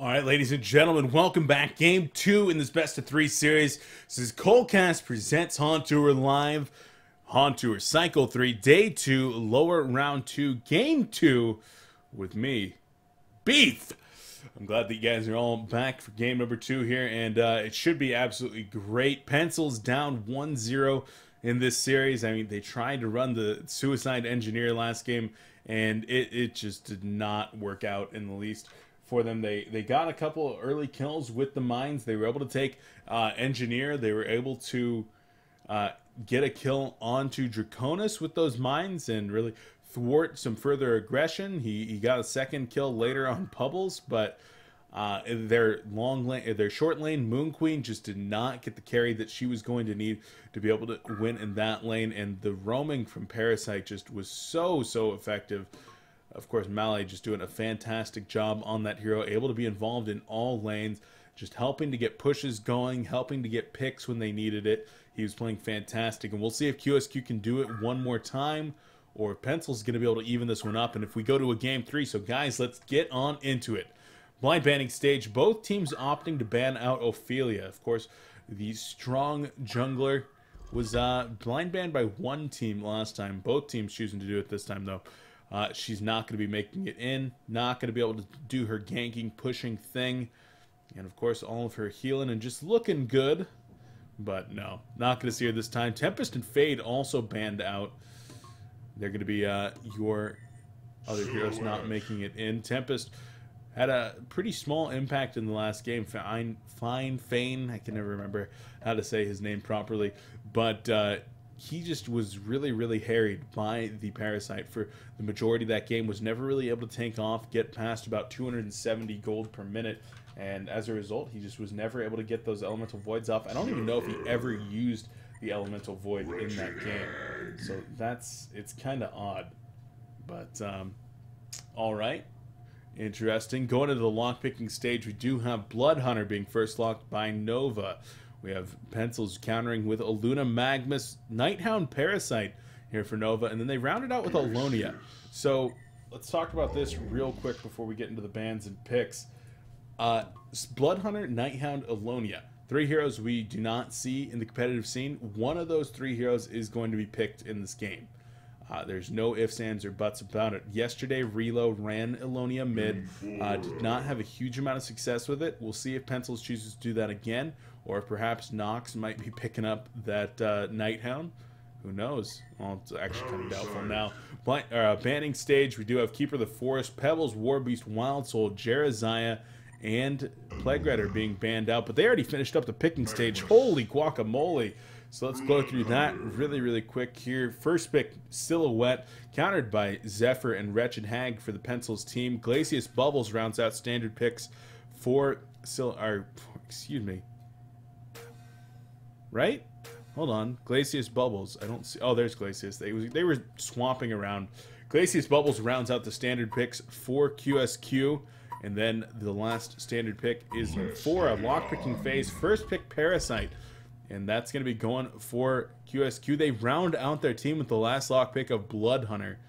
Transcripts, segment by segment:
All right, ladies and gentlemen, welcome back. Game 2 in this best of 3 series. This is coLcast presents HoN Tour Live. HoN Tour Cycle 3, Day 2, Lower Round 2, Game 2 with me, Beef. I'm glad that you guys are all back for game number 2 here, and it should be absolutely great. Pencils down 1-0 in this series. I mean, they tried to run the Suicide Engineer last game, and it just did not work out in the least for them. They got a couple early kills with the mines. They were able to take Engineer. They were able to get a kill onto Draconis with those mines and really thwart some further aggression. He got a second kill later on Pubbles, but their short lane Moon Queen just did not get the carry that she was going to need to be able to win in that lane, and the roaming from Parasite just was so effective. Of course, Malay just doing a fantastic job on that hero, able to be involved in all lanes, just helping to get pushes going, helping to get picks when they needed it. He was playing fantastic, and we'll see if QsQ can do it one more time, or if Pencil's going to be able to even this one up, and if we go to a game 3. So guys, let's get on into it. Blind banning stage, both teams opting to ban out Ophelia. Of course, the strong jungler was blind banned by one team last time. Both teams choosing to do it this time, though. She's not going to be making it in, not going to be able to do her ganking, pushing thing. And of course, all of her healing and just looking good. But no, not going to see her this time. Tempest and Fade also banned out. They're going to be your other heroes not making it in. Tempest had a pretty small impact in the last game. Fane, I can never remember how to say his name properly. But he just was really harried by the Parasite for the majority of that game. Was never really able to tank off, get past about 270 gold per minute. And as a result, he just was never able to get those Elemental Voids off. I don't even know if he ever used the Elemental Void in that game. So it's kind of odd. But, all right. Interesting. Going into the lockpicking stage, we do have Blood Hunter being first locked by Nova. We have Pencils countering with Aluna, Magmus, Nighthound, Parasite here for Nova. And then they rounded out with Alonia. So let's talk about this real quick before we get into the bans and picks. Blood Hunter, Nighthound, Alonia. 3 heroes we do not see in the competitive scene. One of those 3 heroes is going to be picked in this game. There's no ifs, ands, or buts about it. Yesterday, Relo ran Alonia mid. Did not have a huge amount of success with it. We'll see if Pencils chooses to do that again, or if perhaps Nox might be picking up that Nighthound. Who knows? Well, it's actually kind of doubtful now. Banning stage, we do have Keeper of the Forest, Pebbles, Warbeast, Wild Soul, Jeraziah, and Plague Rider being banned out. But they already finished up the picking stage. Holy guacamole! So let's go through that really quick here. First pick, Silhouette, countered by Zephyr and Wretched Hag for the Pencils team. Glacius Bubbles rounds out standard picks for excuse me. Right? Hold on. Glacius Bubbles. I don't see. Oh, there's Glacius. They were swapping around. Glacius Bubbles rounds out the standard picks for QsQ. And then the last standard pick is for a lockpicking phase. First pick, Parasite. And that's going to be going for QsQ. They round out their team with the last lock pick of Blood Hunter,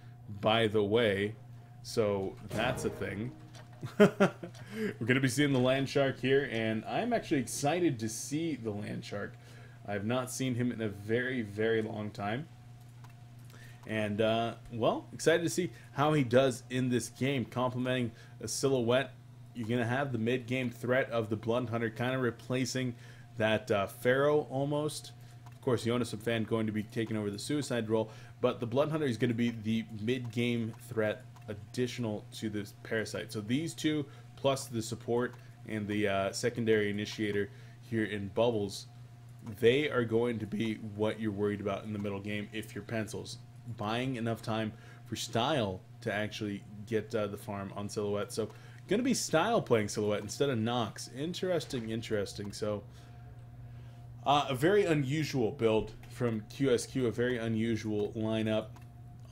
by the way. So that's a thing. We're going to be seeing the Land Shark here, and I'm actually excited to see the Land Shark. I have not seen him in a very long time. And, well, excited to see how he does in this game. Complementing a Silhouette, you're going to have the mid-game threat of the Blood Hunter kind of replacing that Pharaoh almost. Of course, Jonas and Fan going to be taking over the Suicide role, but the Blood Hunter is going to be the mid-game threat additional to this Parasite. So these two, plus the support and the secondary initiator here in Bubbles, they are going to be what you're worried about in the middle game if you're Pencils. Buying enough time for Style to actually get the farm on Silhouette. So going to be Style playing Silhouette instead of Nox. Interesting. So a very unusual build from QsQ, a very unusual lineup.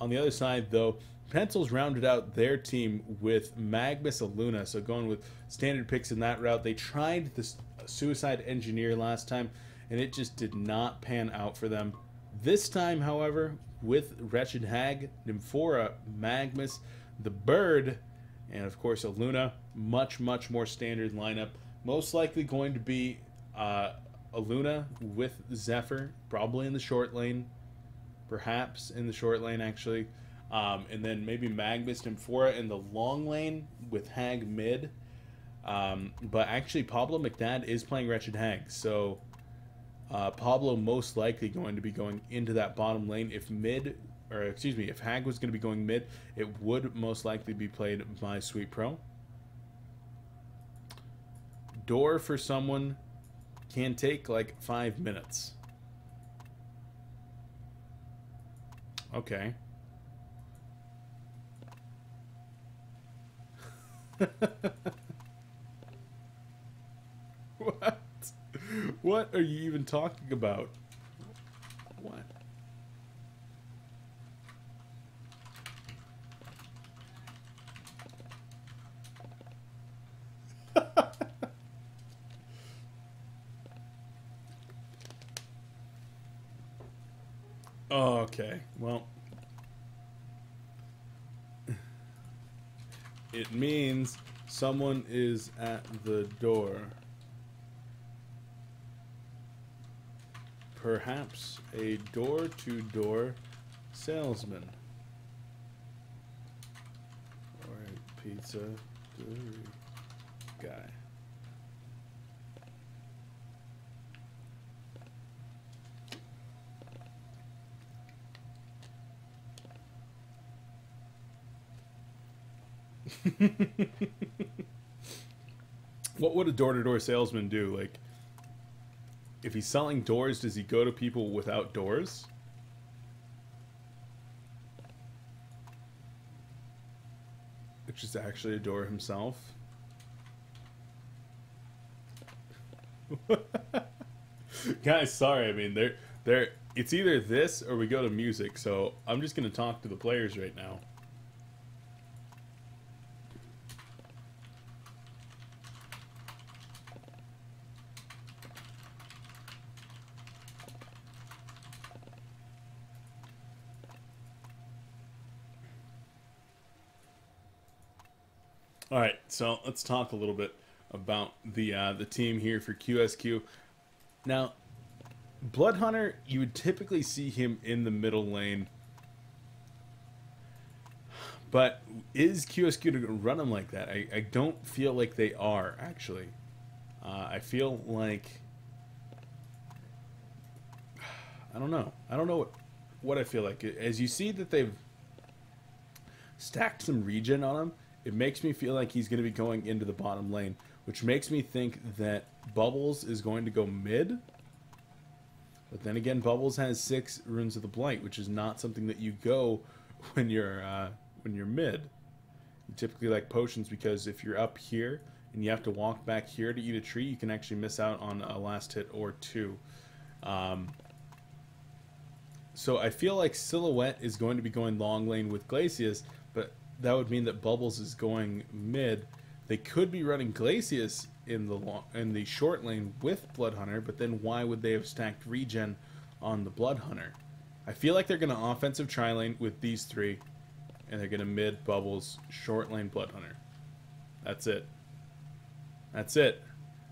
On the other side, though, Pencils rounded out their team with Magmus Aluna, so going with standard picks in that route. They tried the Suicide Engineer last time, and it just did not pan out for them. This time, however, with Wretched Hag, Nymphora, Magmus, the Bird, and of course Aluna, much more standard lineup. Most likely going to be a Luna with Zephyr, probably in the short lane, perhaps in the short lane actually, and then maybe Magnus and Fora in the long lane with Hag mid. But actually, Pablo McNabb is playing Wretched Hag, so Pablo most likely going to be going into that bottom lane. If if Hag was going to be going mid, it would most likely be played by Sweet Pro. Door for someone can take like 5 minutes. Okay. What? What are you even talking about? What? Oh, okay. Well, it means someone is at the door. Perhaps a door-to-door salesman. Or a pizza delivery guy. What would a door-to-door salesman do? Like, if he's selling doors, does he go to people without doors? Which is actually a door himself. Guys, sorry. I mean, it's either this or we go to music. So I'm just going to talk to the players right now. All right, so let's talk a little bit about the team here for QsQ. Now, Blood Hunter, you would typically see him in the middle lane, but is QsQ to run him like that? I don't feel like they are actually. I feel like I don't know. I don't know what I feel like. As you see that they've stacked some regen on him, it makes me feel like he's going to be going into the bottom lane, which makes me think that Bubbles is going to go mid. But then again, Bubbles has 6 Runes of the Blight, which is not something that you go when you're mid. You typically like potions because if you're up here and you have to walk back here to eat a tree, you can actually miss out on a last hit or 2. So I feel like Silhouette is going to be going long lane with Glacius, but that would mean that Bubbles is going mid. They could be running Glacius in the short lane with Blood Hunter, but then why would they have stacked regen on the Blood Hunter? I feel like they're going to offensive tri-lane with these 3, and they're going to mid Bubbles, short lane Blood Hunter. That's it. That's it.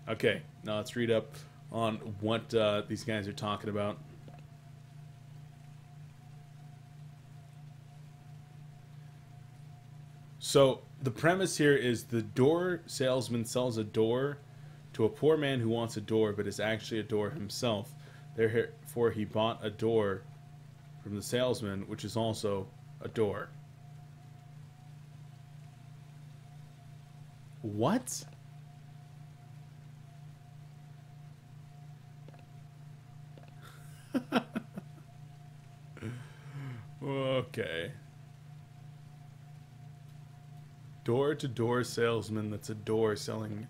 Okay, now let's read up on what these guys are talking about. So the premise here is the door salesman sells a door to a poor man who wants a door but is actually a door himself. Therefore, he bought a door from the salesman, which is also a door. What? Okay. Door-to-door salesman that's a door selling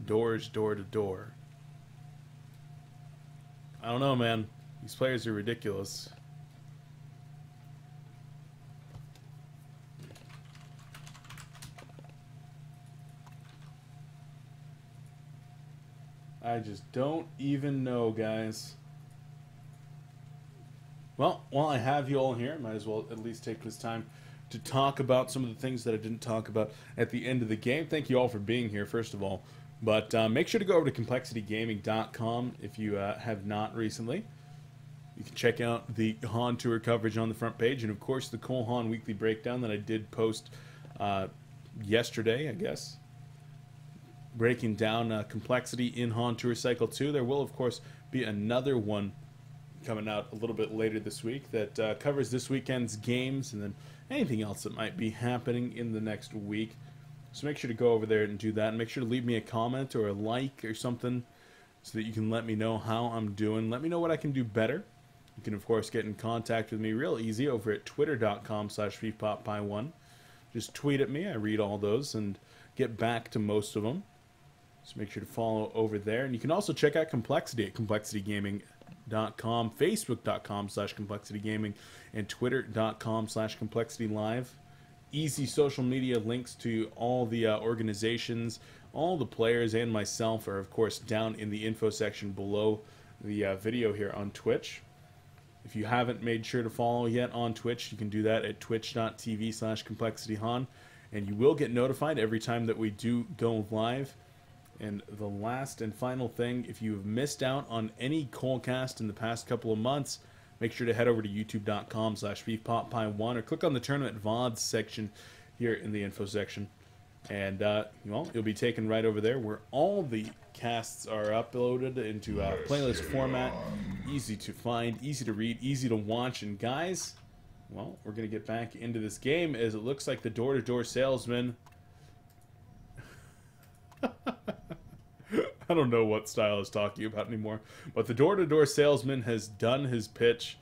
doors door to door. I don't know, man. These players are ridiculous. I just don't even know, guys. Well, while I have you all here, might as well at least take this time to talk about some of the things that I didn't talk about at the end of the game. Thank you all for being here, first of all. But make sure to go over to ComplexityGaming.com if you have not recently. You can check out the HoN Tour coverage on the front page, and of course the HoN Weekly Breakdown that I did post yesterday, I guess. Breaking down complexity in HoN Tour Cycle 2. There will, of course, be another one coming out a little bit later this week that covers this weekend's games and then anything else that might be happening in the next week. So make sure to go over there and do that. And make sure to leave me a comment or a like or something so that you can let me know how I'm doing. Let me know what I can do better. You can, of course, get in contact with me real easy over at twitter.com/FeefPop1. Just tweet at me. I read all those and get back to most of them. So make sure to follow over there. And you can also check out Complexity at ComplexityGaming.com, Facebook.com/ComplexityGaming, and Twitter.com/ComplexityLive. Easy social media links to all the organizations, all the players, and myself are, of course, down in the info section below the video here on Twitch. If you haven't made sure to follow yet on Twitch, you can do that at twitch.tv/ComplexityHoN, and you will get notified every time that we do go live. And the last and final thing, if you've missed out on any coLcast in the past couple of months, make sure to head over to youtube.com/FeefPop1 or click on the Tournament VODs section here in the info section. And, well, you'll be taken right over there where all the casts are uploaded into playlist format. Easy to find, easy to read, easy to watch. And, guys, well, we're going to get back into this game as it looks like the door-to-door salesman... I don't know what style I was talking about anymore, but the door-to-door salesman has done his pitch.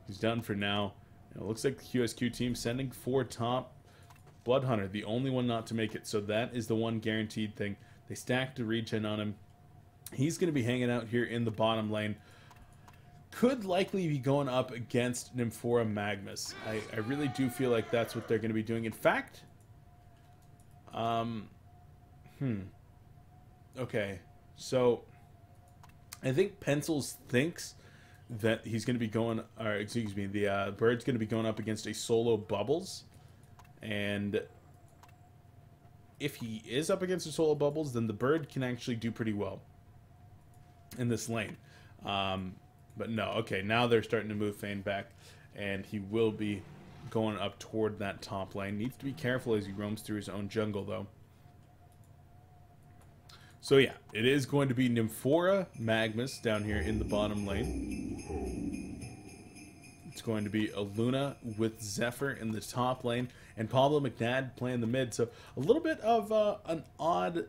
He's done for now. And it looks like the QsQ team sending for top. Blood Hunter, the only one not to make it, so that is the one guaranteed thing. They stacked a regen on him. He's going to be hanging out here in the bottom lane. Could likely be going up against Nymphora Magmus. I really do feel like that's what they're going to be doing. In fact, okay, so I think Pencils thinks that he's going to be going, or excuse me, the Bird's going to be going up against a solo Bubbles. And if he is up against a solo Bubbles, then the Bird can actually do pretty well in this lane. But no, okay, now they're starting to move Fane back, and he will be going up toward that top lane. Needs to be careful as he roams through his own jungle, though. So yeah, it is going to be Nymphora Magmus down here in the bottom lane. It's going to be Aluna with Zephyr in the top lane, and Pablo McNadd playing the mid. So a little bit of an odd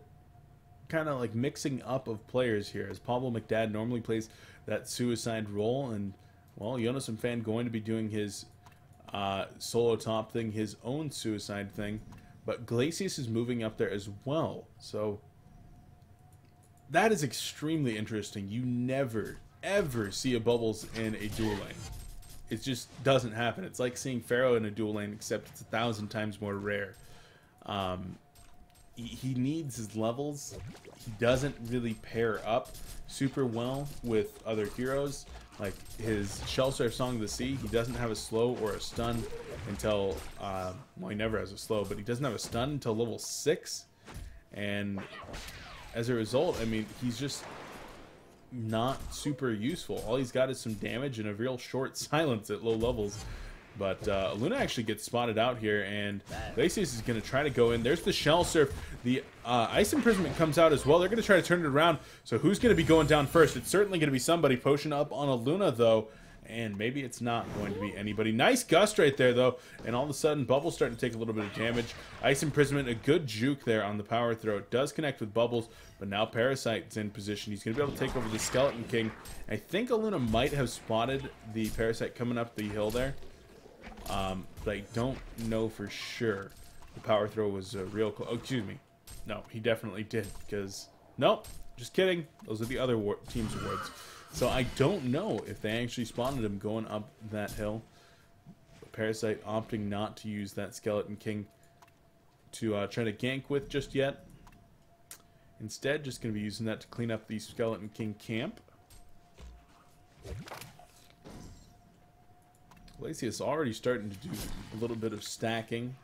kind of like mixing up of players here, as Pablo McNadd normally plays that suicide role, and well, Jonas and Fan going to be doing his solo top thing, his own suicide thing, but Glacius is moving up there as well. So that is extremely interesting. You never, ever see a Bubbles in a dual lane. It just doesn't happen. It's like seeing Pharaoh in a dual lane, except it's 1,000 times more rare. He needs his levels. He doesn't really pair up super well with other heroes. Like his Shell Surf Song of the Sea, he doesn't have a slow or a stun until, well, he never has a slow, but he doesn't have a stun until level 6. And as a result, I mean, he's just not super useful. All he's got is some damage and a real short silence at low levels. But Luna actually gets spotted out here, and Glacius is going to try to go in. There's the Shell Surf. The Ice Imprisonment comes out as well. They're going to try to turn it around. So who's going to be going down first? It's certainly going to be somebody. Potion up on a Luna, though. And maybe it's not going to be anybody. Nice gust right there, though. And all of a sudden, Bubbles starting to take a little bit of damage. Ice Imprisonment, a good juke there on the power throw. It does connect with Bubbles, but now Parasite's in position. He's going to be able to take over the Skeleton King. I think Aluna might have spotted the Parasite coming up the hill there. But I don't know for sure. The power throw was real close. Oh, excuse me. No, he definitely did, because... Nope, just kidding. Those are the other team's awards. So I don't know if they actually spotted him going up that hill. But Parasite opting not to use that Skeleton King to try to gank with just yet. Instead, just going to be using that to clean up the Skeleton King camp. Glacius already starting to do a little bit of stacking.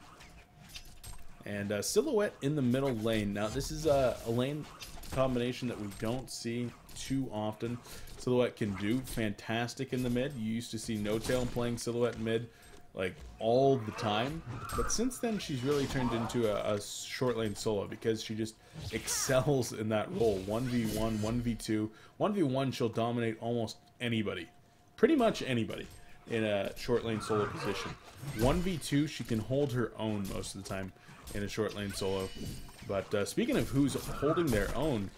And Silhouette in the middle lane. Now, this is a lane combination that we don't see too often. Silhouette can do fantastic in the mid. You used to see No Tail playing Silhouette mid like all the time. But since then, she's really turned into a short lane solo because she just excels in that role. 1v1, 1v2. 1v1, she'll dominate almost anybody. Pretty much anybody in a short lane solo position. 1v2, she can hold her own most of the time in a short lane solo. But speaking of who's holding their own,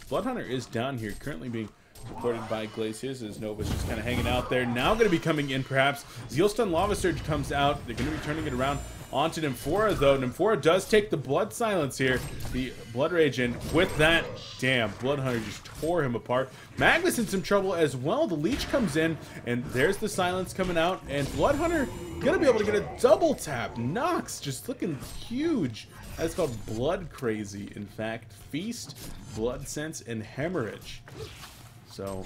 Bloodhunter is down here, currently being supported by Glacius, as Nova's just kind of hanging out there. Now going to be coming in, perhaps. Zealstun Lava Surge comes out. They're going to be turning it around onto Nymphora, though. Nymphora does take the Blood Silence here. The Blood Rage, and with that, damn, Bloodhunter just tore him apart. Magnus in some trouble as well. The Leech comes in, and there's the Silence coming out, and Bloodhunter going to be able to get a double tap. Nox just looking huge. That's called Blood Crazy, in fact. Feast, Blood Sense, and Hemorrhage. So,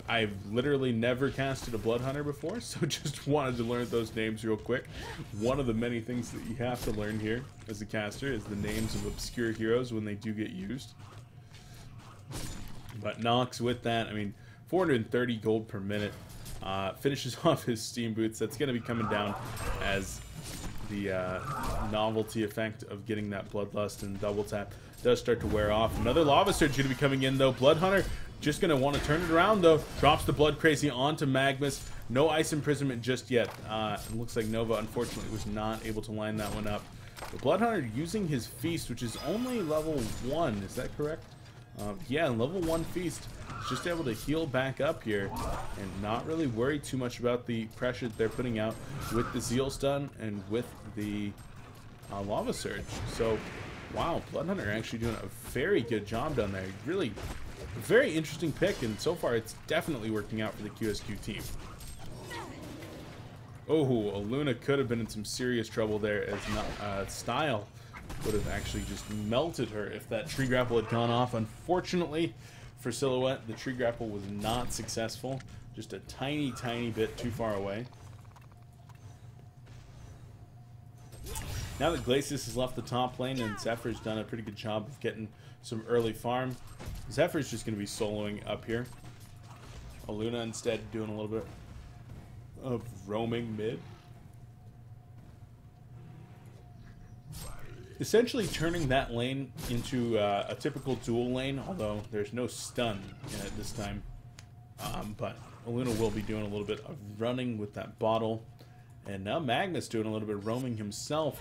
I've literally never casted a Blood Hunter before, so just wanted to learn those names real quick. One of the many things that you have to learn here as a caster is the names of obscure heroes when they do get used. But Nox with that, I mean, 430 gold per minute. Finishes off his Steam Boots. That's going to be coming down as the novelty effect of getting that Bloodlust and double tap does start to wear off. Another Lava Surge going to be coming in, though. Bloodhunter just going to want to turn it around, though. Drops the Blood Crazy onto Magnus. No Ice Imprisonment just yet. It looks like Nova, unfortunately, was not able to line that one up. The Bloodhunter using his Feast, which is only level 1. Is that correct? Yeah, level 1 Feast. He's just able to heal back up here and not really worry too much about the pressure that they're putting out with the Zeal Stun and with the Lava Surge. So, wow, Bloodhunter actually doing a very good job down there. Really a very interesting pick, and so far it's definitely working out for the QsQ team. Oh, Aluna could have been in some serious trouble there, as Style would have actually just melted her if that tree grapple had gone off. Unfortunately for Silhouette, the tree grapple was not successful. Just a tiny, tiny bit too far away. Now that Glacius has left the top lane and Zephyr's done a pretty good job of getting some early farm, Zephyr's just going to be soloing up here. Aluna instead doing a little bit of roaming mid. Essentially turning that lane into a typical dual lane, although there's no stun in it this time. But Aluna will be doing a little bit of running with that bottle. And now Magnus doing a little bit of roaming himself.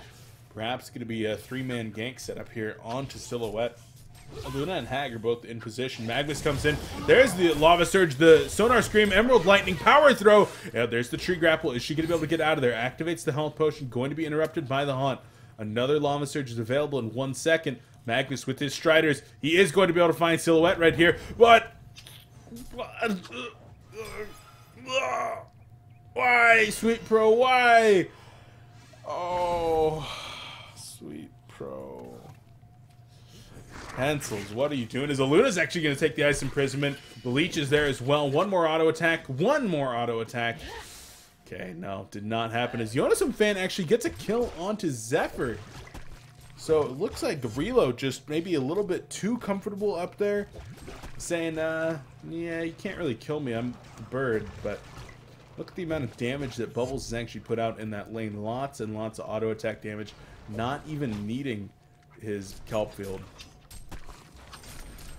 Perhaps going to be a 3-man gank setup here onto Silhouette. Aluna and Hag are both in position. Magnus comes in. There's the Lava Surge, the Sonar Scream, Emerald Lightning, Power Throw. Yeah, there's the Tree Grapple. Is she going to be able to get out of there? Activates the Health Potion. Going to be interrupted by the Haunt. Another Lava Surge is available in 1 second. Magnus with his Striders. He is going to be able to find Silhouette right here. But why, Sweet Pro? Why? Oh, Sweet Pro. Pencils, what are you doing? Is Aluna's actually going to take the Ice Imprisonment. The Leech is there as well. One more auto attack. One more auto attack. Okay, no, did not happen. As Yonasom Fan actually gets a kill onto Zephyr. So it looks like Reload just maybe a little bit too comfortable up there. Saying, yeah, you can't really kill me. I'm the bird. But look at the amount of damage that Bubbles has actually put out in that lane. Lots and lots of auto attack damage. Not even needing his Kelp Field.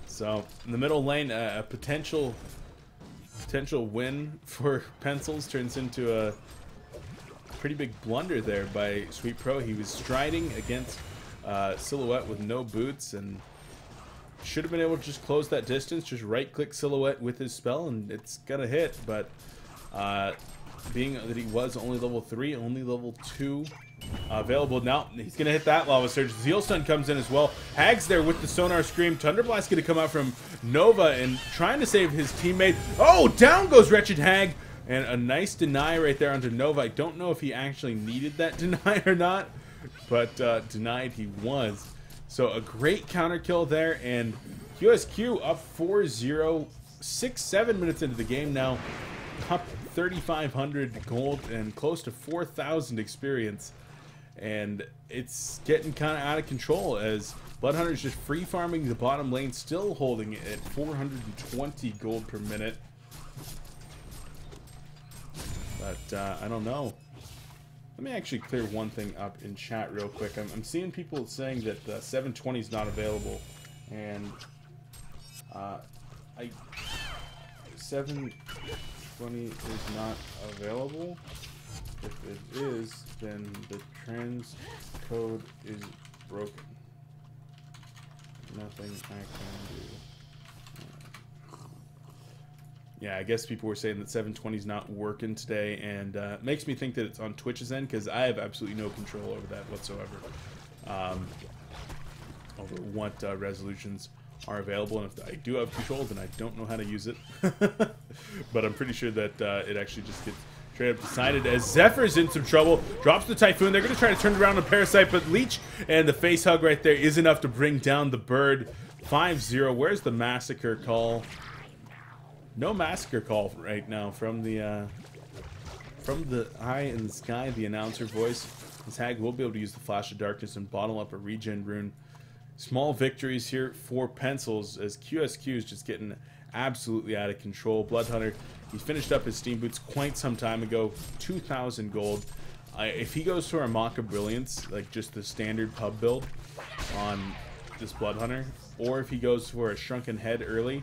So in the middle lane, a potential win for Pencils turns into a pretty big blunder there by Sweet Pro. He was striding against Silhouette with no boots and should have been able to just close that distance, just right-click Silhouette with his spell, and it's gonna hit. But being that he was only level 3, only level 2 available now, he's gonna hit that Lava Surge. Zeal Stun comes in as well. Hag's there with the Sonar Scream. Thunderblast gonna come out from Nova and trying to save his teammate. Oh, down goes Wretched Hag, and a nice deny right there onto Nova. I don't know if he actually needed that deny or not, but denied he was. So a great counter kill there, and QsQ up 4-0, 6-7 minutes into the game now. Up 3,500 gold and close to 4,000 experience. And it's getting kind of out of control as Bloodhunter's just free farming the bottom lane, still holding it at 420 gold per minute. But I don't know. Let me actually clear one thing up in chat real quick. I'm seeing people saying that 720 is not available, and 720 is not available. If it is, then the trans code is broken. Nothing I can do. Yeah, I guess people were saying that 720 is not working today, and it makes me think that it's on Twitch's end, because I have absolutely no control over that whatsoever. Over what resolutions are available, and if I do have control, then I don't know how to use it. But I'm pretty sure that it actually just gets straight up decided as Zephyr's in some trouble. Drops the Typhoon. They're going to try to turn it around on Parasite, but Leech and the face hug right there is enough to bring down the bird. 5-0. Where's the Massacre call? No Massacre call right now from the eye in the sky, the announcer voice. This Hag will be able to use the Flash of Darkness and bottle up a regen rune. Small victories here for Pencils as QsQ is just getting absolutely out of control. Bloodhunter, he finished up his Steam Boots quite some time ago, 2,000 gold. If he goes for a Maka Brilliance, like just the standard pub build on this Bloodhunter, or if he goes for a Shrunken Head early,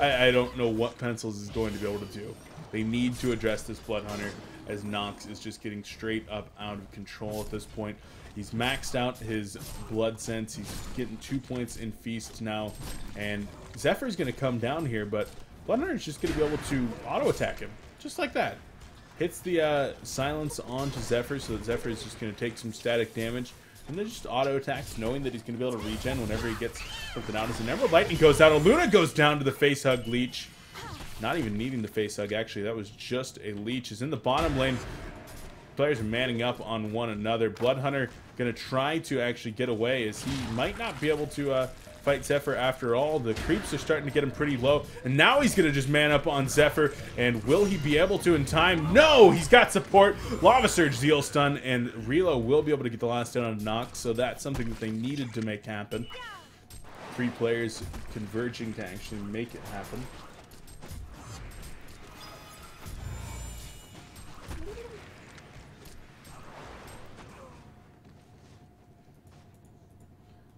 I don't know what Pencils is going to be able to do. They need to address this Bloodhunter as Nox is just getting straight up out of control at this point. He's maxed out his blood sense. He's getting 2 points in Feast now. And Zephyr's going to come down here, but Bloodhunter is just going to be able to auto-attack him. Just like that. Hits the silence onto Zephyr, so that Zephyr is just going to take some static damage. And then just auto-attacks, knowing that he's going to be able to regen whenever he gets something out. As an Emerald Lightning goes out, Luna goes down to the face hug Leech. Not even needing the face hug, actually. That was just a Leech. Is in the bottom lane. Players are manning up on one another. Bloodhunter going to try to actually get away as he might not be able to fight Zephyr after all. The creeps are starting to get him pretty low. And now he's going to just man up on Zephyr. And will he be able to in time? No! He's got support. Lava Surge, Zeal Stun, and Relo will be able to get the last hit on Nox. So that's something that they needed to make happen. 3 players converging to actually make it happen.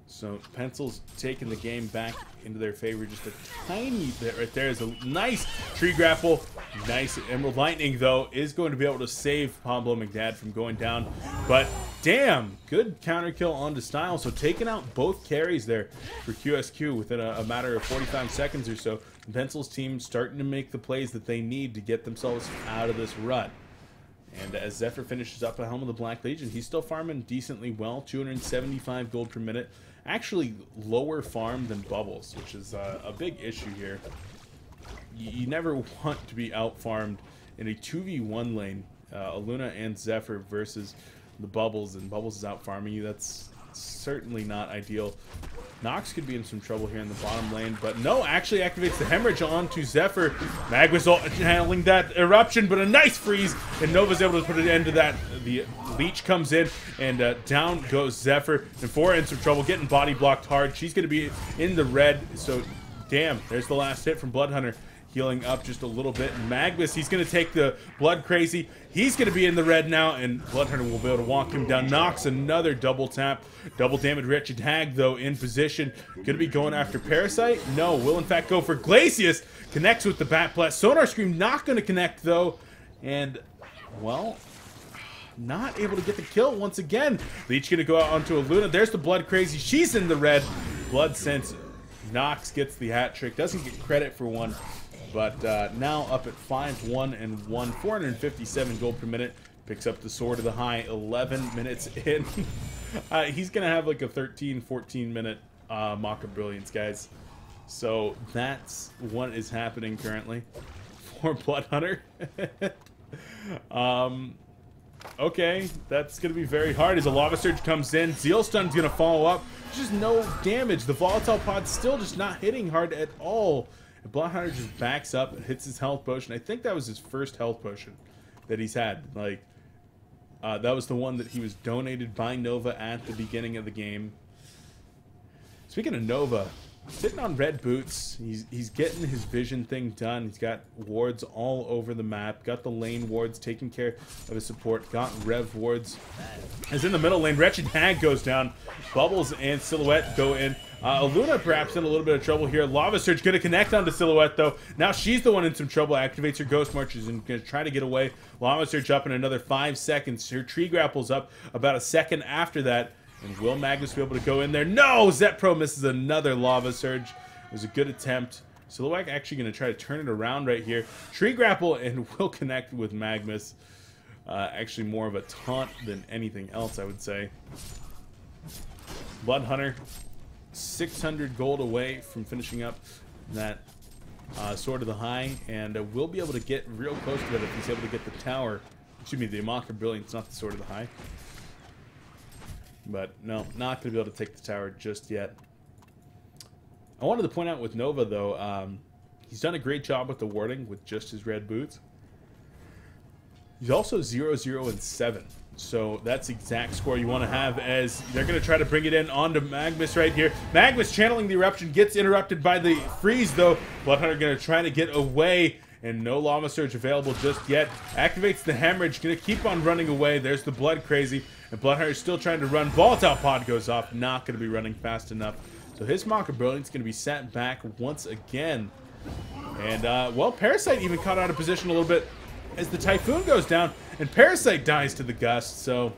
So Pencils taking the game back into their favor just a tiny bit right there. Is a nice tree grapple. Nice Emerald Lightning, though, is going to be able to save Pablo McDad from going down. But damn, good counter kill onto Style. So taking out both carries there for QsQ within a matter of 45 seconds or so. The Pencils team starting to make the plays that they need to get themselves out of this rut. And as Zephyr finishes up a Helm of the Black Legion, he's still farming decently well, 275 gold per minute. Actually lower farm than Bubbles, which is a big issue here. You never want to be out-farmed in a 2v1 lane, Aluna and Zephyr versus the Bubbles, and Bubbles is out-farming you. That's certainly not ideal. Nox could be in some trouble here in the bottom lane, but no, actually activates the Hemorrhage onto Zephyr. Mag was handling that eruption, but a nice freeze, and Nova's able to put an end to that. The Leech comes in, and down goes Zephyr, and 4 in some trouble, getting body blocked hard. She's going to be in the red, so damn, there's the last hit from Bloodhunter. Healing up just a little bit. Magnus, he's going to take the Blood Crazy. He's going to be in the red now, and Bloodhunter will be able to walk him down. Nox, another double tap. Double damage. Wretched Hag, though, in position. Going to be going after Parasite? No, will in fact go for Glacius. Connects with the Bat Blast. Sonar Scream not going to connect, though. And, well, not able to get the kill once again. Leech going to go out onto Aluna. There's the Blood Crazy. She's in the red. Blood Sense. Nox gets the hat trick. Doesn't get credit for one. But now up at 5-1-1, 457 gold per minute. Picks up the Sword of the High 11 minutes in. He's going to have like a 13, 14 minute Maka Brilliance, guys. So that's what is happening currently for Bloodhunter. Okay, that's going to be very hard as a Lava Surge comes in. Zeal Stun's going to follow up. Just no damage. The Volatile Pod's still just not hitting hard at all. And Bloodhunter just backs up and hits his health potion. I think that was his first health potion that he's had. Like, that was the one that he was donated by Nova at the beginning of the game. Speaking of Nova, sitting on red boots, he's getting his vision thing done. He's got wards all over the map. Got the lane wards, taking care of his support. Got rev wards. As in the middle lane, Wretched Hag goes down. Bubbles and Silhouette go in. Luna perhaps in a little bit of trouble here. Lava Surge going to connect onto Silhouette, though. Now she's the one in some trouble. Activates her Ghost Marches and going to try to get away. Lava Surge up in another 5 seconds. Her tree grapples up about a second after that. And will Magnus be able to go in there? No! Zetpro misses another Lava Surge. It was a good attempt. Silhouette actually going to try to turn it around right here. Tree grapple and will connect with Magnus. Actually more of a taunt than anything else, I would say. Bloodhunter, 600 gold away from finishing up that Sword of the High. And will be able to get real close to it if he's able to get the tower. Excuse me, the Amaka Brilliance, not the Sword of the High. But no, not going to be able to take the tower just yet. I wanted to point out with Nova, though, he's done a great job with the warding with just his red boots. He's also 0, 0, and 7. So that's the exact score you want to have, as they're going to try to bring it in onto Magnus right here. Magnus channeling the eruption, gets interrupted by the freeze, though. Bloodhunter going to try to get away, and no Lava Surge available just yet. Activates the Hemorrhage, going to keep on running away. There's the Blood Crazy. And Bloodhunter is still trying to run. Volatile Pod goes off. Not going to be running fast enough. So his Maka Brilliance is going to be set back once again. And, well, Parasite even caught out of position a little bit as the Typhoon goes down. And Parasite dies to the Gust. So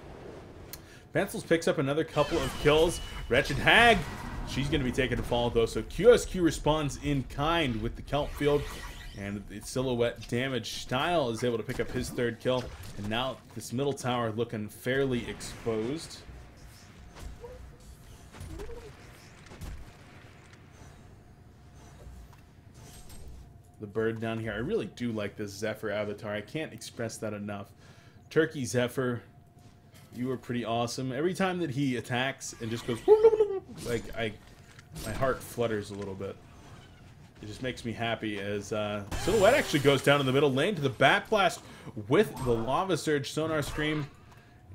Pencils picks up another couple of kills. Wretched Hag, she's going to be taking a fall, though. So QsQ responds in kind with the Kelp Field. And the Silhouette damage. Style is able to pick up his 3rd kill. And now this middle tower looking fairly exposed. The bird down here. I really do like this Zephyr avatar. I can't express that enough. Turkey Zephyr, you are pretty awesome. Every time that he attacks and just goes, like, my heart flutters a little bit. It just makes me happy as Silhouette actually goes down in the middle lane to the Bat Blast with the Lava Surge Sonar Scream.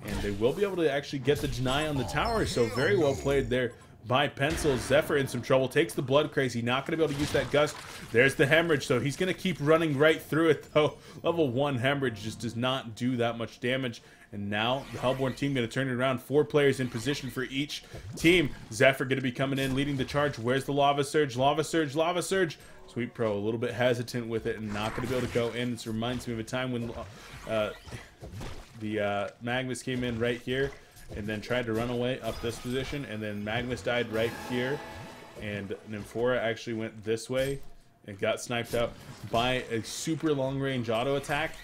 And they will be able to actually get the deny on the tower. So very well played there by Pencils. Zephyr in some trouble. Takes the Blood Crazy. Not going to be able to use that Gust. There's the Hemorrhage. So he's going to keep running right through it, though. Level 1 Hemorrhage just does not do that much damage. And now the Hellborn team going to turn it around. 4 players in position for each team. Zephyr going to be coming in, leading the charge. Where's the Lava Surge? Lava Surge, Lava Surge. Sweet Pro a little bit hesitant with it and not going to be able to go in. This reminds me of a time when the Magnus came in right here and then tried to run away up this position. And then Magnus died right here. And Nymphora actually went this way and got sniped up by a super long-range auto attack.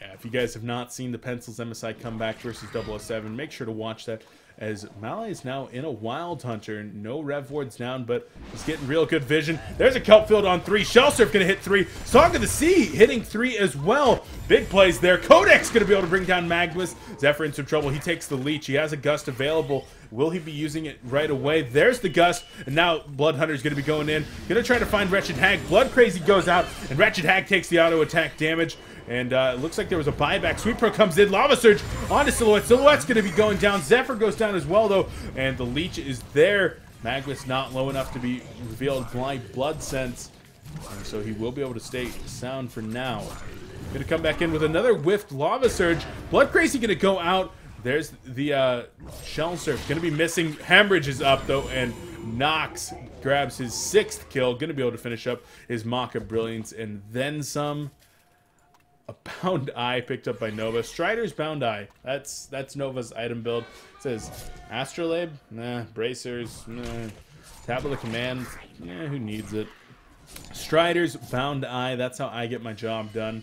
Yeah, if you guys have not seen the Pencils MSI comeback versus 007, make sure to watch that, as Malay is now in a Wild Hunter. No rev wards down, but he's getting real good vision. There's a Kelp Field on 3. Shell Surf going to hit 3. Song of the Sea hitting 3 as well. Big plays there. Codex going to be able to bring down Magnus. Zephyr in some trouble. He takes the leech. He has a Gust available. Will he be using it right away? There's the Gust, and now Bloodhunter is going to be going in. Going to try to find Wretched Hag. Blood Crazy goes out, and Wretched Hag takes the auto attack damage. And it looks like there was a buyback. Sweet Pro comes in. Lava Surge onto Silhouette. Silhouette's going to be going down. Zephyr goes down as well, though. And the leech is there. Magnus not low enough to be revealed blind blood sense. And so he will be able to stay sound for now. Going to come back in with another whiffed Lava Surge. Blood Crazy going to go out. There's the Shell Surf. Going to be missing. Hemorrhage is up, though. And Nox grabs his 6th kill. Going to be able to finish up his Maka Brilliance and then some. A Bound Eye picked up by Nova. Strider's Bound Eye. That's Nova's item build. It says Astrolabe? Nah. Bracers? Nah. Tablet of Command? Yeah, who needs it? Strider's Bound Eye. That's how I get my job done.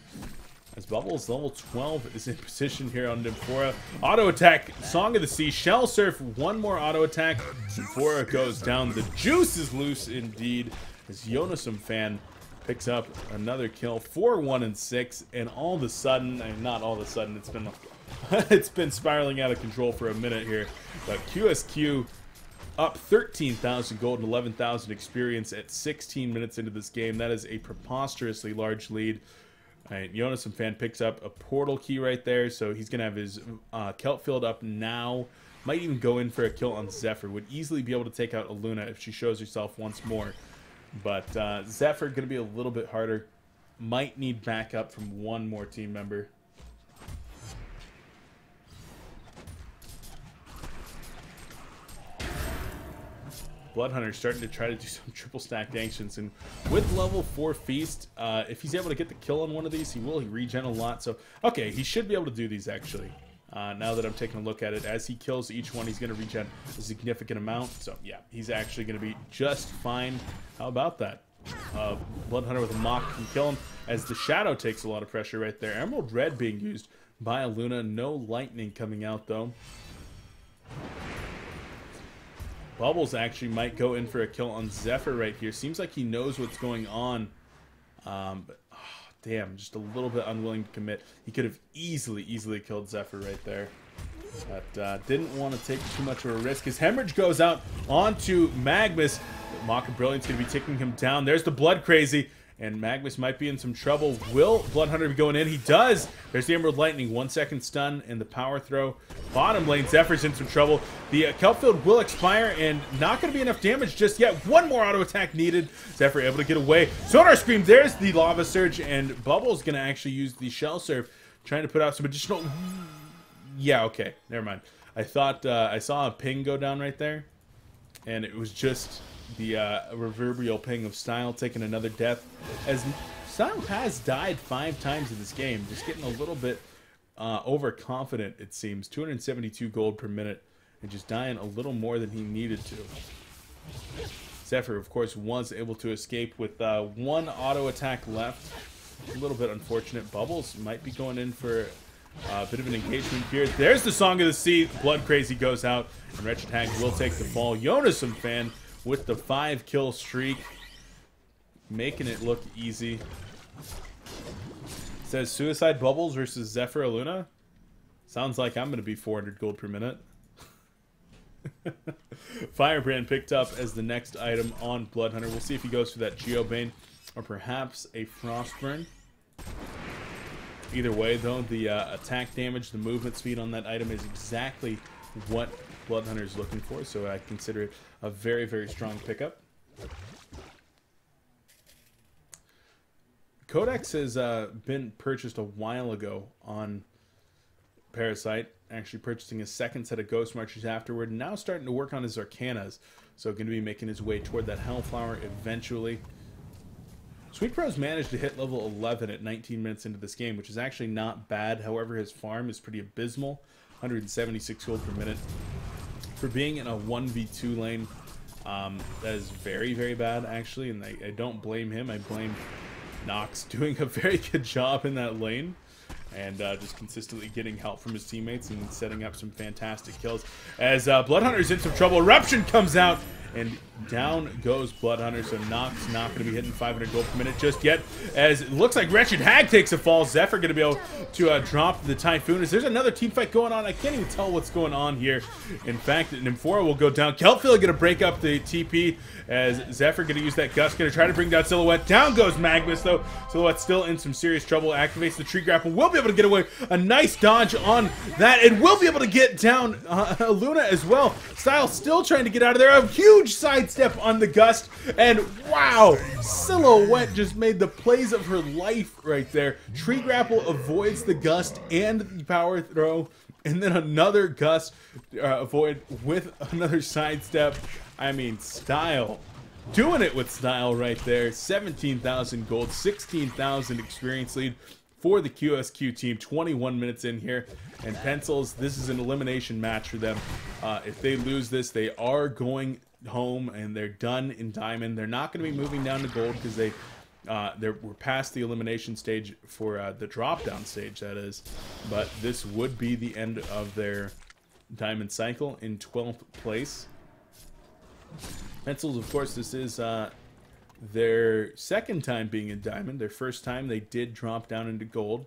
As Bubbles, level 12, is in position here on Nymphora. Auto attack, Song of the Sea. Shell Surf, one more auto attack. Nymphora goes down. The juice is loose indeed. As Yonosum fan picks up another kill. 4, 1, and 6, and all of a sudden, and not all of a sudden, it's been spiraling out of control for a minute here. But QsQ up 13,000 gold and 11,000 experience at 16 minutes into this game. That is a preposterously large lead. All right, Jonas and Fan picks up a portal key right there, so he's going to have his Kelp field up now. Might even go in for a kill on Zephyr. Would easily be able to take out Aluna if she shows herself once more. But Zephyr going to be a little bit harder. Might need backup from one more team member. Bloodhunter's starting to try to do some triple stacked ancients, and with level 4 Feast, if he's able to get the kill on one of these, he will regen a lot. So, okay, he should be able to do these actually. Now that I'm taking a look at it, as he kills each one, he's going to regen a significant amount. So, yeah, he's actually going to be just fine. How about that? Bloodhunter with a mock can kill him, as the Shadow takes a lot of pressure right there. Emerald Red being used by Aluna. No lightning coming out, though. Bubbles actually might go in for a kill on Zephyr right here. Seems like he knows what's going on. But, oh, damn, just a little bit unwilling to commit. He could have easily killed Zephyr right there. But didn't want to take too much of a risk. His Hemorrhage goes out onto Magmus. Mock of Brilliance going to be taking him down. There's the Blood Crazy. And Magmus might be in some trouble. Will Bloodhunter be going in? He does! There's the Emerald Lightning. 1 second stun and the power throw. Bottom lane, Zephyr's in some trouble. The Kelp field will expire, and not going to be enough damage just yet. One more auto attack needed. Zephyr able to get away. Sonar Scream, there's the Lava Surge, and Bubble's going to actually use the Shell Surf, trying to put out some additional... Yeah, okay. Never mind. I thought I saw a ping go down right there, and it was just... the reverberal ping of Style taking another death, as Style has died 5 times in this game, just getting a little bit overconfident, it seems. 272 gold per minute, and just dying a little more than he needed to. Zephyr, of course, was able to escape with 1 auto attack left. A little bit unfortunate. Bubbles might be going in for a bit of an engagement here. There's the Song of the Sea. Blood Crazy goes out, and Wretched Hag will take the fall. Jonas and Fan with the 5-kill streak, making it look easy. It says Suicide Bubbles versus Zephyr Aluna. Sounds like I'm going to be 400 gold per minute. Firebrand picked up as the next item on Bloodhunter. We'll see if he goes for that Geobane or perhaps a Frostburn. Either way, though, the attack damage, the movement speed on that item is exactly what Bloodhunter is looking for, so I consider it a very, very strong pickup. Codex has been purchased a while ago on Parasite, actually purchasing a second set of Ghost Marchers afterward, and now starting to work on his Arcanas, so going to be making his way toward that Hellflower eventually. Sweet Pro's managed to hit level 11 at 19 minutes into this game, which is actually not bad. However, his farm is pretty abysmal. 176 gold per minute. For being in a 1v2 lane, that is very, very bad, actually, and I don't blame him. I blame Nox doing a very good job in that lane, and just consistently getting help from his teammates and setting up some fantastic kills. As Bloodhunter's in some trouble, Eruption comes out, and down goes Bloodhunter, so Nox not going to be hitting 500 gold per minute just yet, as it looks like Wretched Hag takes a fall. Zephyr going to be able to drop the Typhoon. As there's another team fight going on, I can't even tell what's going on here. In fact, Nymphora will go down. Kelpfield going to break up the TP, as Zephyr going to use that Gust, going to try to bring down Silhouette. Down goes Magmus, though. Silhouette still in some serious trouble. Activates the Tree Grapple. Will be able to get away. A nice dodge on that, and will be able to get down Luna as well. Style still trying to get out of there. A huge sidestep on the Gust, and wow, Silhouette just made the plays of her life right there. Tree Grapple avoids the Gust and the power throw, and then another Gust avoid with another sidestep. I mean, Style doing it with style right there. 17,000 gold, 16,000 experience lead for the QsQ team. 21 minutes in here, and Pencils, this is an elimination match for them. If they lose this, they are going home and they're done in Diamond. They're not going to be moving down to Gold, because we're past the elimination stage for the drop down stage, that is. But this would be the end of their Diamond cycle in 12th place. Pencils, of course, this is their second time being in Diamond. Their first time they did drop down into Gold.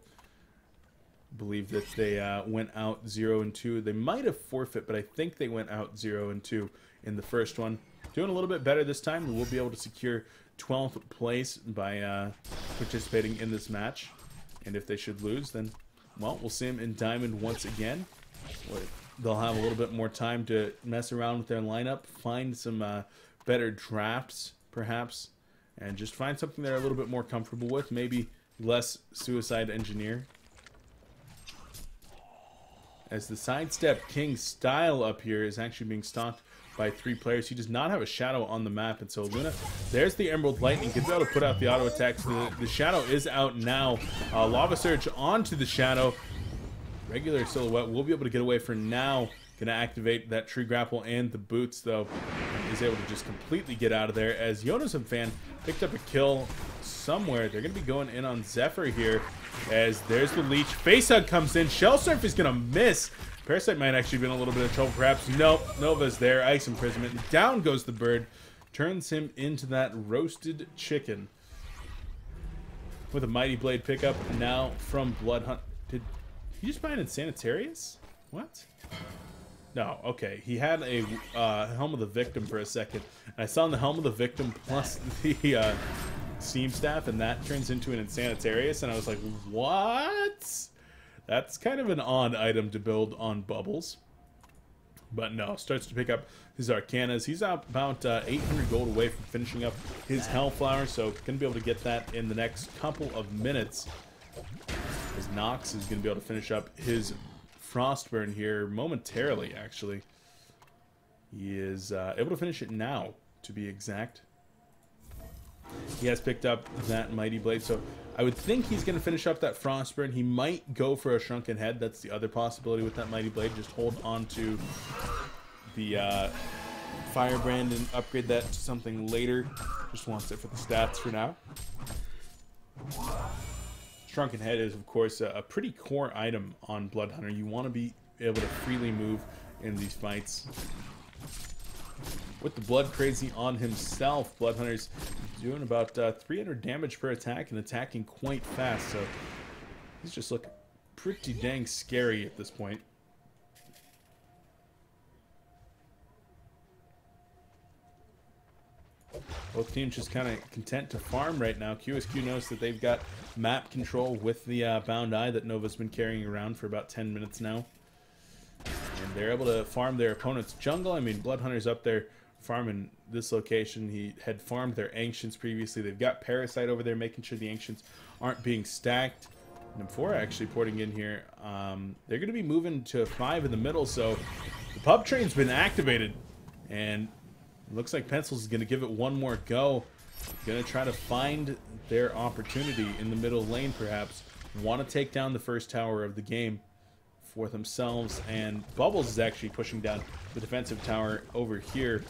I believe that they went out 0-2. They might have forfeit, but I think they went out 0-2 in the first one. Doing a little bit better this time. We'll be able to secure 12th place by participating in this match. And if they should lose, then, well, we'll see them in Diamond once again. They'll have a little bit more time to mess around with their lineup, find some better drafts, perhaps, and just find something they're a little bit more comfortable with. Maybe less Suicide Engineer. As the Sidestep King style up here is actually being stalked by 3 players. He does not have a Shadow on the map, and so Luna, there's the Emerald Lightning, gets able to put out the auto attacks. The Shadow is out now. Lava Surge onto the Shadow. Regular Silhouette will be able to get away for now. Gonna activate that Tree Grapple and the boots, though. Is able to just completely get out of there, as Yonosan fan picked up a kill somewhere. They're gonna be going in on Zephyr here, as there's the Leech. Facehug comes in. Shell Surf is gonna miss. Parasite might actually be in a little bit of trouble, perhaps. Nope, Nova's there. Ice Imprisonment. Down goes the bird. Turns him into that roasted chicken. With a Mighty Blade pickup now from Bloodhunt. Did he just buy an Insanitarius? What? No, okay. He had a Helm of the Victim for a second. And I saw in the Helm of the Victim plus the Steam Staff, and that turns into an Insanitarius, and I was like, what? That's kind of an odd item to build on Bubbles. But no, starts to pick up his Arcanas. He's about 800 gold away from finishing up his Hellflower, so going to be able to get that in the next couple of minutes. As Nox is going to be able to finish up his Frostburn here momentarily, actually. He is able to finish it now, to be exact. He has picked up that Mighty Blade, so I would think he's going to finish up that Frostburn. He might go for a Shrunken Head. That's the other possibility with that Mighty Blade. Just hold on to the Firebrand and upgrade that to something later. Just wants it for the stats for now. Shrunken Head is, of course, a pretty core item on Bloodhunter. You want to be able to freely move in these fights. With the Blood Crazy on himself, Bloodhunter's doing about 300 damage per attack and attacking quite fast, so he's just looking pretty dang scary at this point. Both teams just kind of content to farm right now. QsQ knows that they've got map control with the Bound Eye that Nova's been carrying around for about 10 minutes now. And they're able to farm their opponent's jungle. I mean, Bloodhunter's up there farming this location. He had farmed their Ancients previously. They've got Parasite over there making sure the Ancients aren't being stacked. And before actually porting in here, they're going to be moving to 5 in the middle, so the pub train's been activated. And it looks like Pencils is going to give it one more go. Going to try to find their opportunity in the middle lane, perhaps. Want to take down the first tower of the game for themselves. And Bubbles is actually pushing down the defensive tower over here.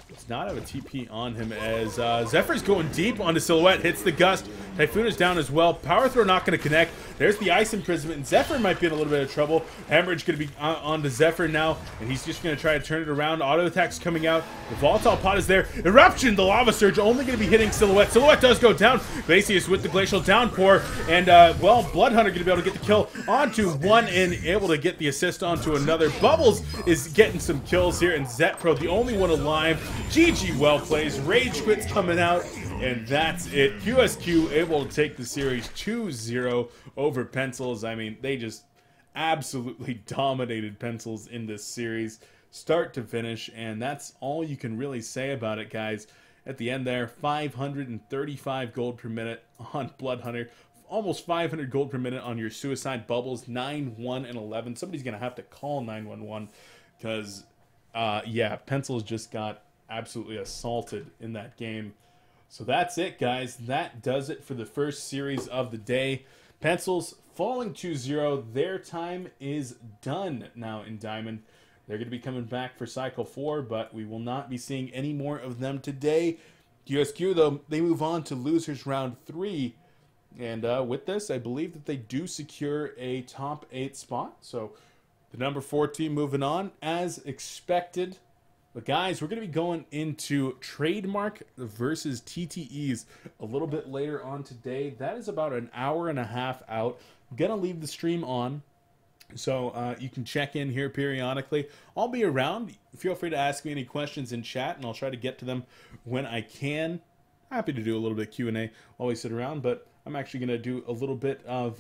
Does not have a TP on him, as Zephyr's going deep onto Silhouette. Hits the Gust. Typhoon is down as well. Power Throw not going to connect. There's the Ice Imprisonment, and Zephyr might be in a little bit of trouble. Hemorrhage going to be onto Zephyr now, and he's just going to try to turn it around. Auto attacks coming out. The Volatile Pot is there. Eruption, the Lava Surge, only going to be hitting Silhouette. Silhouette does go down. Glacius with the Glacial Downpour, and, well, Bloodhunter going to be able to get the kill onto one and able to get the assist onto another. Bubbles is getting some kills here, and Zetpro, the only one alive. GG well plays. Rage Quit's coming out, and that's it. QsQ able to take the series 2-0 over Pencils. I mean, they just absolutely dominated Pencils in this series, start to finish, and that's all you can really say about it, guys. At the end there, 535 gold per minute on Bloodhunter, almost 500 gold per minute on your Suicide Bubbles, 9-1 and 11. Somebody's gonna have to call 911 because, yeah, Pencils just got absolutely assaulted in that game. So that's it, guys. That does it for the first series of the day. Pencils falling 2-0. Their time is done now in Diamond. They're going to be coming back for Cycle 4, but we will not be seeing any more of them today. QsQ, though, they move on to Losers Round 3. And with this, I believe that they do secure a top 8 spot. So the number 4 team moving on as expected. But guys, we're going to be going into Trademark versus TTEs a little bit later on today. That is about an hour and a half out. I'm going to leave the stream on So you can check in here periodically. I'll be around. Feel free to ask me any questions in chat, and I'll try to get to them when I can. Happy to do a little bit of Q&A while we sit around, but I'm actually going to do a little bit of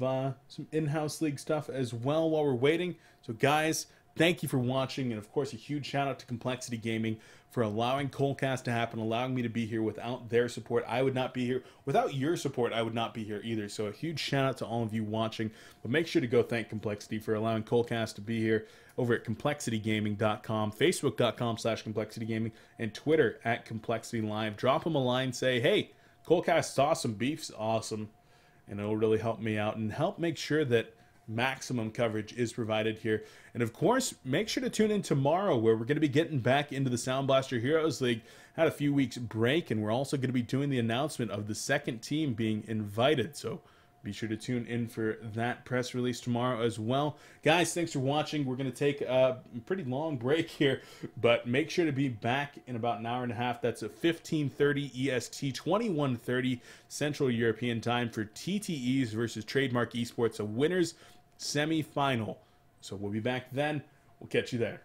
some in-house league stuff as well while we're waiting. So guys, thank you for watching, and of course a huge shout out to Complexity Gaming for allowing coLcast to happen, allowing me to be here. Without their support, I would not be here. Without your support, I would not be here either. So a huge shout out to all of you watching, but make sure to go thank Complexity for allowing coLcast to be here over at complexitygaming.com, facebook.com/complexitygaming, and Twitter @ComplexityLive. Drop them a line, say, hey, coLcast's awesome, Beef's awesome, and it'll really help me out and help make sure that maximum coverage is provided here. And of course, make sure to tune in tomorrow, where we're going to be getting back into the Sound Blaster Heroes League. Had a few weeks break, and we're also going to be doing the announcement of the second team being invited. So be sure to tune in for that press release tomorrow as well. Guys, thanks for watching. We're going to take a pretty long break here, but make sure to be back in about an hour and a half. That's a 15:30 EST, 21:30 Central European Time for TTEs versus Trademark Esports, a winners semi-final. So we'll be back then. We'll catch you there.